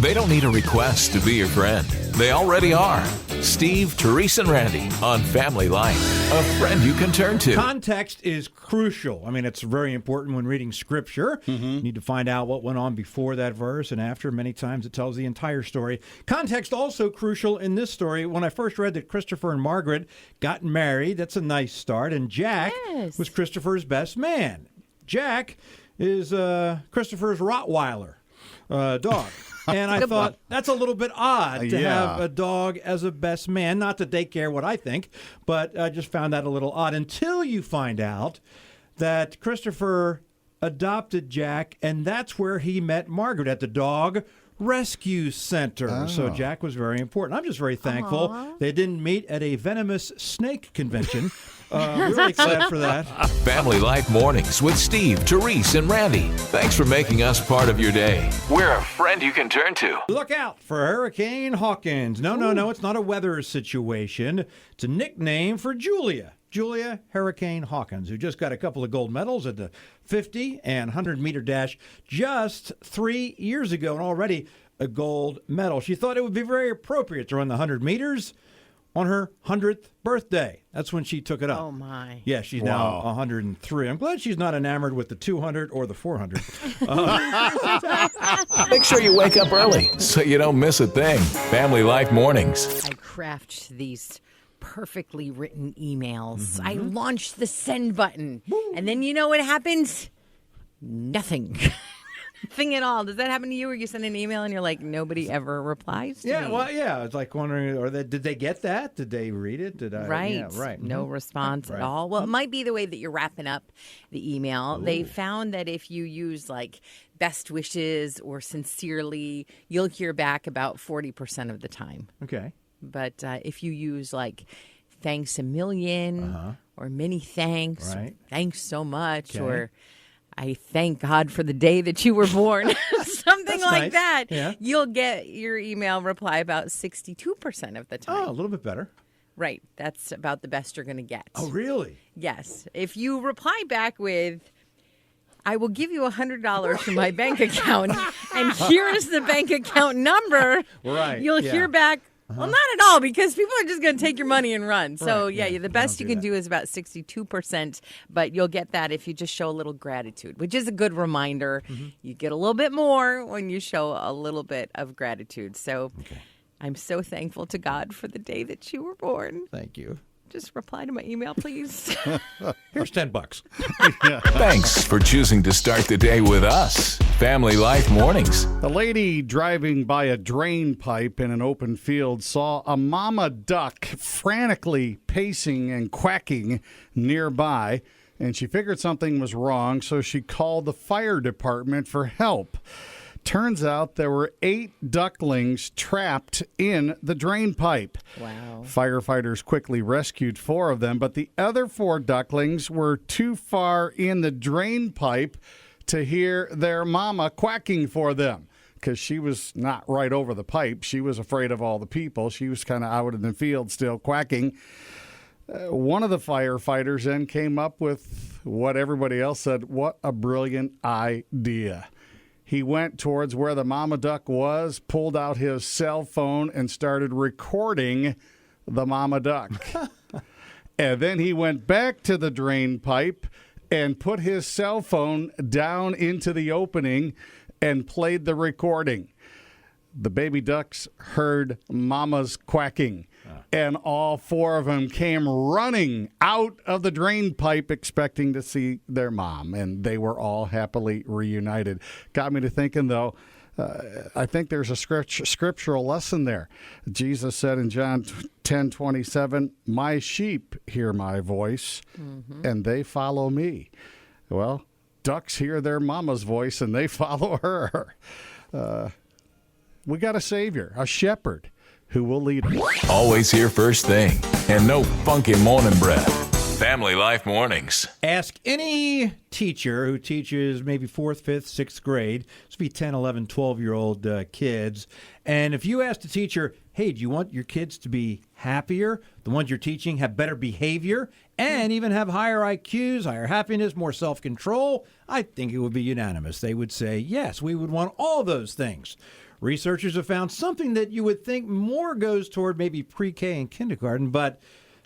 They don't need a request to be your friend. They already are. Steve, Therese, and Randy on Family Life. A friend you can turn to. Context is crucial. I mean, it's very important when reading Scripture. You need to find out what went on before that verse and after. Many times it tells the entire story. Context also crucial in this story. When I first read that Christopher and Margaret got married, that's a nice start. And Jack was Christopher's best man. Jack is Christopher's Rottweiler dog. And I thought, that's a little bit odd to have a dog as a best man. Not that they care what I think, but I just found that a little odd until you find out that Christopher adopted Jack, and that's where he met Margaret, at the dog rescue center. So Jack was very important. I'm just very thankful they didn't meet at a venomous snake convention. Really glad for that. Family Life Mornings with Steve, Therese, and Randy. Thanks for making us part of your day. We're a friend you can turn to. Look out for Hurricane Hawkins. No, it's not a weather situation. It's a nickname for Julia Hurricane Hawkins, who just got a couple of gold medals at the 50 and 100-meter dash just 3 years ago, and already a gold medal. She thought it would be very appropriate to run the 100 meters on her 100th birthday. That's when she took it up. Oh, my. Yeah, she's now 103. I'm glad she's not enamored with the 200 or the 400. Make sure you wake up early so you don't miss a thing. Family Life Mornings. I craft these perfectly written emails. I launch the send button. And then you know what happens? Nothing. Nothing at all. Does that happen to you, where you send an email and you're like, nobody ever replies to me? It's like wondering, did they get that? Did they read it? Right. Yeah, right. No response at all. Well, it might be the way that you're wrapping up the email. Ooh. They found that if you use like best wishes or sincerely, you'll hear back about 40% of the time. Okay. But if you use like thanks a million or many thanks, or thanks so much, or I thank God for the day that you were born, something like that, you'll get your email reply about 62% of the time. Oh, a little bit better. Right. That's about the best you're going to get. Oh, really? Yes. If you reply back with, I will give you $100 from my bank account, and here is the bank account number, you'll hear back, well, not at all, because people are just going to take your money and run. So, the best you can do is about 62%, but you'll get that if you just show a little gratitude, which is a good reminder. You get a little bit more when you show a little bit of gratitude. So I'm so thankful to God for the day that you were born. Thank you. Just reply to my email, please. Here's $10. Thanks for choosing to start the day with us. Family Life Mornings. A lady driving by a drain pipe in an open field saw a mama duck frantically pacing and quacking nearby, and she figured something was wrong, so she called the fire department for help. Turns out there were 8 ducklings trapped in the drain pipe. Wow. Firefighters quickly rescued 4 of them, but the other 4 ducklings were too far in the drain pipe to hear their mama quacking for them, because she was not right over the pipe. She was afraid of all the people. She was kind of out in the field still quacking. One of the firefighters then came up with what everybody else said, what a brilliant idea. He went towards where the mama duck was, pulled out his cell phone, and started recording the mama duck. And then he went back to the drain pipe and put his cell phone down into the opening and played the recording. The baby ducks heard mama's quacking, and all 4 of them came running out of the drain pipe expecting to see their mom, and they were all happily reunited. Got me to thinking, though, I think there's a scriptural lesson there. Jesus said in John 10:27, my sheep hear my voice, and they follow me. Well, ducks hear their mama's voice, and they follow her. We got a Savior, a shepherd, who will lead us. Always here first thing, and no funky morning breath. Family Life Mornings. Ask any teacher who teaches maybe 4th, 5th, 6th grade. This would be 10, 11, 12-year-old kids. And if you ask the teacher, hey, do you want your kids to be happier? The ones you're teaching have better behavior and even have higher IQs, higher happiness, more self-control? I think it would be unanimous. They would say, yes, we would want all those things. Researchers have found something that you would think more goes toward maybe pre-K and kindergarten, but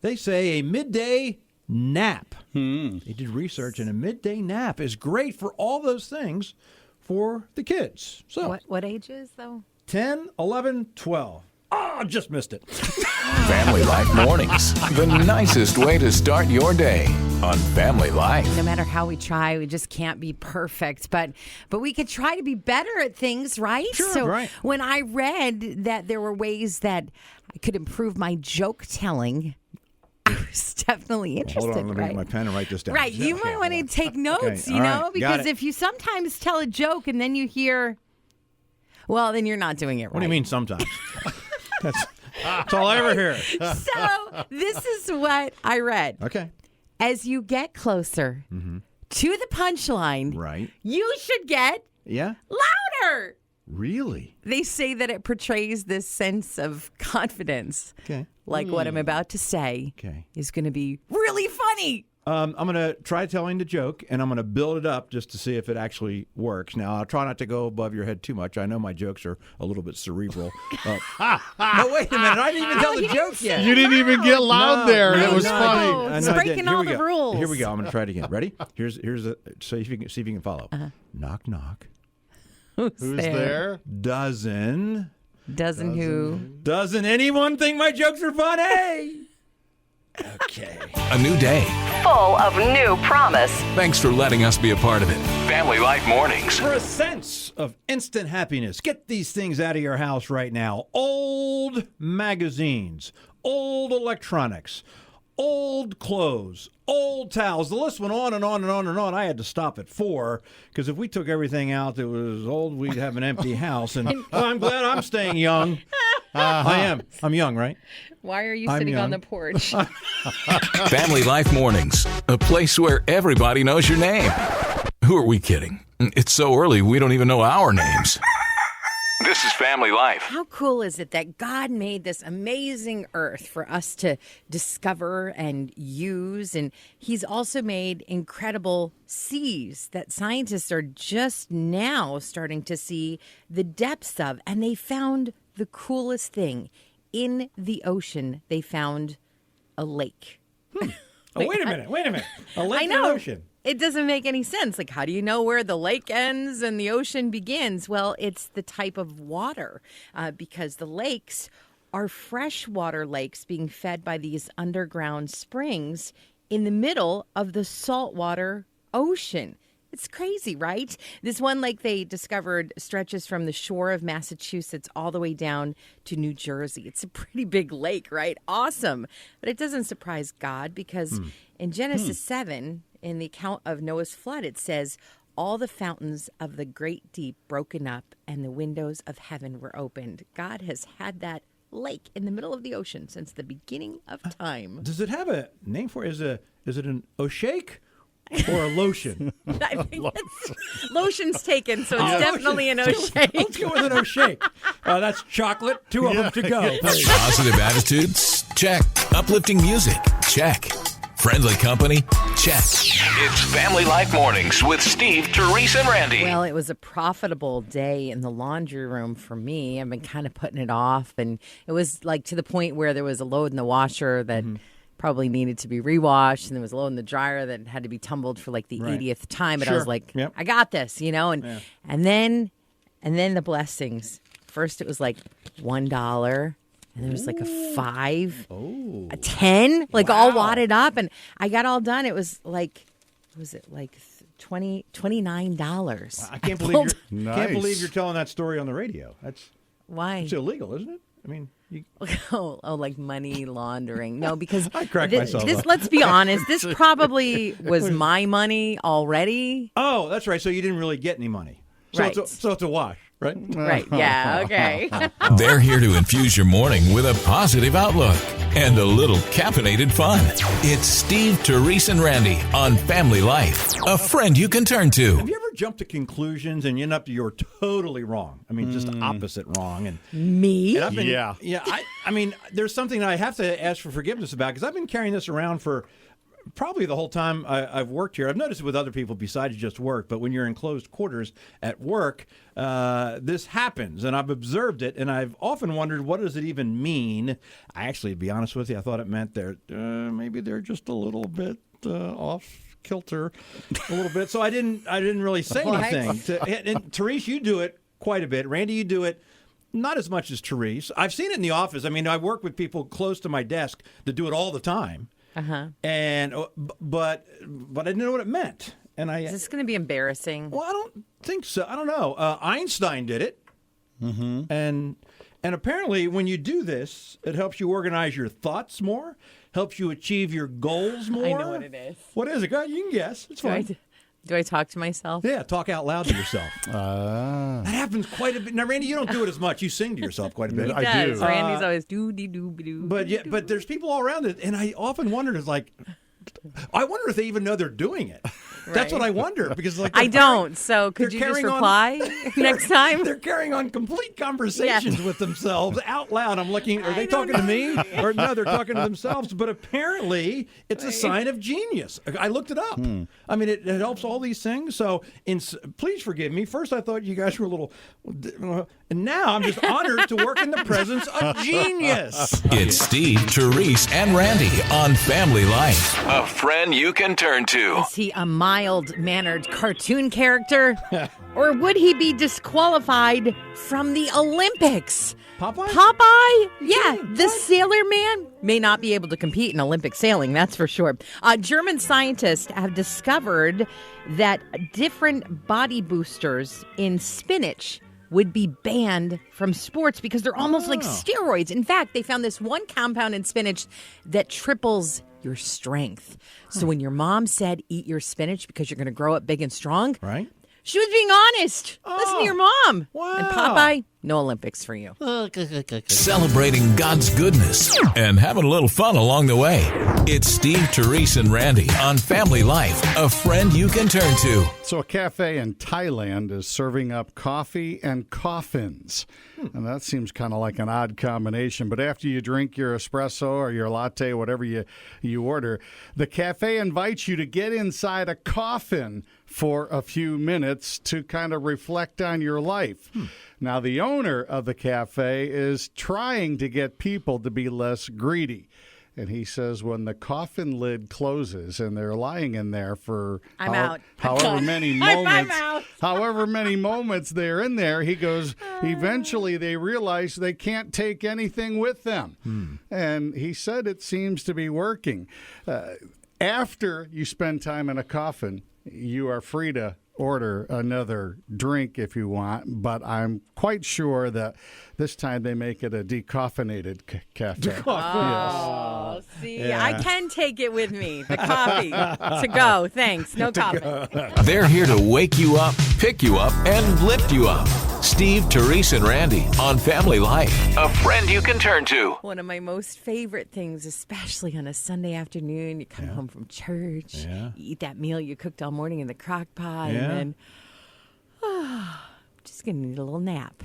they say a midday nap. They did research, and a midday nap is great for all those things for the kids. So What ages, though? 10, 11, 12. Oh, just missed it. Family Life Mornings, the nicest way to start your day on Family Life. No matter how we try, we just can't be perfect. But we could try to be better at things, right? Sure, so right. when I read that there were ways that I could improve my joke telling, I was definitely interested. Hold on, let me right? get my pen and write this down. Right, you Okay, might want to hold on. take notes, Okay, you all know, right, got because it. if you sometimes tell a joke and then you hear, well, then you're not doing it right. What do you mean sometimes? That's all I ever hear. So this is what I read. Okay. As you get closer to the punchline, Right. you should get Yeah? louder. Really? They say that it portrays this sense of confidence. Okay. Like what I'm about to say Okay. is going to be really funny. I'm going to try telling the joke, and I'm going to build it up just to see if it actually works. Now, I'll try not to go above your head too much. I know my jokes are a little bit cerebral. No, wait a minute. I didn't even tell the joke yet. You didn't even get loud there. no, It was no, funny. no. It's I breaking didn't. Here all we the go. rules. Here we go. I'm going to try it again. Ready? Here's see if you can follow. Knock, knock. Who's there? Doesn't anyone think my jokes are funny? Okay. A new day. Full of new promise. Thanks for letting us be a part of it. Family Life Mornings. For a sense of instant happiness, get these things out of your house right now. Old magazines, old electronics, old clothes, old towels. The list went on and on and on and on. I had to stop at 4 because if we took everything out that was old, we'd have an empty house. And I'm glad I'm staying young. I am. I'm young, right? Why are you I'm sitting on young. the porch? Family Life Mornings, a place where everybody knows your name. Who are we kidding? It's so early, we don't even know our names. This is Family Life. How cool is it that God made this amazing earth for us to discover and use? And he's also made incredible seas that scientists are just now starting to see the depths of. And they found the coolest thing. In the ocean, they found a lake. Oh, wait a minute. A lake I in know. the ocean. It doesn't make any sense. Like, how do you know where the lake ends and the ocean begins? Well, it's the type of water because the lakes are freshwater lakes being fed by these underground springs in the middle of the saltwater ocean. It's crazy, right? This one lake they discovered stretches from the shore of Massachusetts all the way down to New Jersey. It's a pretty big lake, right? Awesome. But it doesn't surprise God because in Genesis 7, in the account of Noah's flood, it says, all the fountains of the great deep broken up and the windows of heaven were opened. God has had that lake in the middle of the ocean since the beginning of time. Does it have a name for it? Is it an Oshake or a lotion? I think lotion's taken, so it's definitely an O'Shea. Let's go with an O'Shake. That's chocolate. 2 of them to go. Positive attitudes? Check. Uplifting music? Check. Friendly company? Check. It's Family Life Mornings with Steve, Therese, and Randy. Well, it was a profitable day in the laundry room for me. I've been kind of putting it off, and it was like to the point where there was a load in the washer that probably needed to be rewashed, and there was a load in the dryer that had to be tumbled for like the 80th time. But I Sure. was like, Yep. I got this, you know. And then the blessings. First, it was like $1. And there was like a $5, a $10, like all wadded up. And I got all done. It was like, was it like $29? I can't Nice. believe you're telling that story on the radio. Why? It's illegal, isn't it? I mean, Oh, like money laundering. No, because I cracked myself up. let's be honest, this probably was my money already. oh, that's right. So you didn't really get any money. So Right. it's a wash, right? Right. Yeah. Okay. They're here to infuse your morning with a positive outlook and a little caffeinated fun. It's Steve, Therese, and Randy on Family Life, a friend you can turn to. Have you ever jumped to conclusions and you end up you're totally wrong? I mean, just opposite wrong. And Me? I've been, Yeah. I mean, there's something that I have to ask for forgiveness about because I've been carrying this around for probably the whole time I've worked here. I've noticed it with other people besides just work, but when you're in closed quarters at work, this happens, and I've observed it, and I've often wondered, what does it even mean? I actually, to be honest with you, I thought it meant maybe they're just a little bit off kilter, a little bit. So I didn't really say anything. And Therese, you do it quite a bit. Randy, you do it. Not as much as Therese. I've seen it in the office. I mean, I work with people close to my desk that do it all the time. And but I didn't know what it meant. And is this going to be embarrassing? Well, I don't think so. I don't know. Einstein did it, and apparently, when you do this, it helps you organize your thoughts more, helps you achieve your goals more. I know what it is. What is it? Go ahead, you can guess. It's fine. Do I talk to myself? Yeah, talk out loud to yourself. That happens quite a bit. Now, Randy, you don't do it as much. You sing to yourself quite a bit. He does. Randy's always doo-dee-doo-be-doo. But there's people all around it, and I often wondered, I wonder if they even know they're doing it. Right. That's what I wonder, because I don't. So could you just reply next time? They're carrying on complete conversations with themselves out loud. I'm looking. Are they talking to me? Or no, they're talking to themselves. But apparently, it's a sign of genius. I looked it up. I mean, it helps all these things. So, please forgive me. First, I thought you guys were a little, and now I'm just honored to work in the presence of genius. It's Steve, Therese, and Randy on Family Life. A friend you can turn to. Is he a mild-mannered cartoon character? Or would he be disqualified from the Olympics? Popeye? Yeah, the Sailor Man may not be able to compete in Olympic sailing, that's for sure. German scientists have discovered that different body boosters in spinach would be banned from sports because they're almost like steroids. In fact, they found this one compound in spinach that triples your strength. So when your mom said, eat your spinach because you're going to grow up big and strong, right? She was being honest. Listen to your mom. Wow. And Popeye, no Olympics for you. Celebrating God's goodness and having a little fun along the way. It's Steve, Therese, and Randy on Family Life, a friend you can turn to. So a cafe in Thailand is serving up coffee and coffins. And that seems kind of like an odd combination. But after you drink your espresso or your latte, whatever you order, the cafe invites you to get inside a coffin for a few minutes to kind of reflect on your life. Now, the owner of the cafe is trying to get people to be less greedy. And he says when the coffin lid closes and they're lying in there for however many moments they're in there, he goes, eventually they realize they can't take anything with them. And he said it seems to be working. After you spend time in a coffin, you are free to order another drink if you want, but I'm quite sure that this time they make it a decaffeinated cafe. Oh, see, yeah. I can take it with me, the coffee, to go. Thanks, no coffee. They're here to wake you up, pick you up, and lift you up. Steve, Therese, and Randy on Family Life, a friend you can turn to. One of my most favorite things, especially on a Sunday afternoon, you come home from church, you eat that meal you cooked all morning in the crock pot, and then, just going to need a little nap.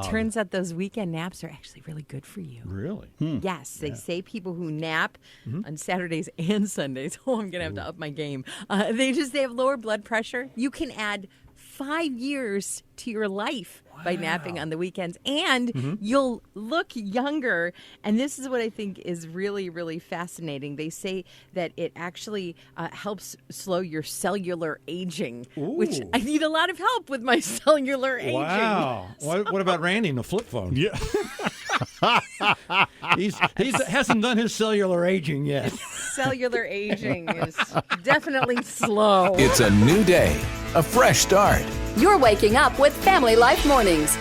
Turns out those weekend naps are actually really good for you. Really? Yes. They say people who nap on Saturdays and Sundays, I'm going to have to up my game. They have lower blood pressure. You can add 5 years to your life by napping on the weekends, and you'll look younger. And this is what I think is really, really fascinating. They say that it actually helps slow your cellular aging, which I need a lot of help with my cellular aging. Wow. What about Randy in the flip phone? Yeah. He hasn't done his cellular aging yet. Cellular aging is definitely slow. It's a new day, a fresh start. You're waking up with Family Life Mornings.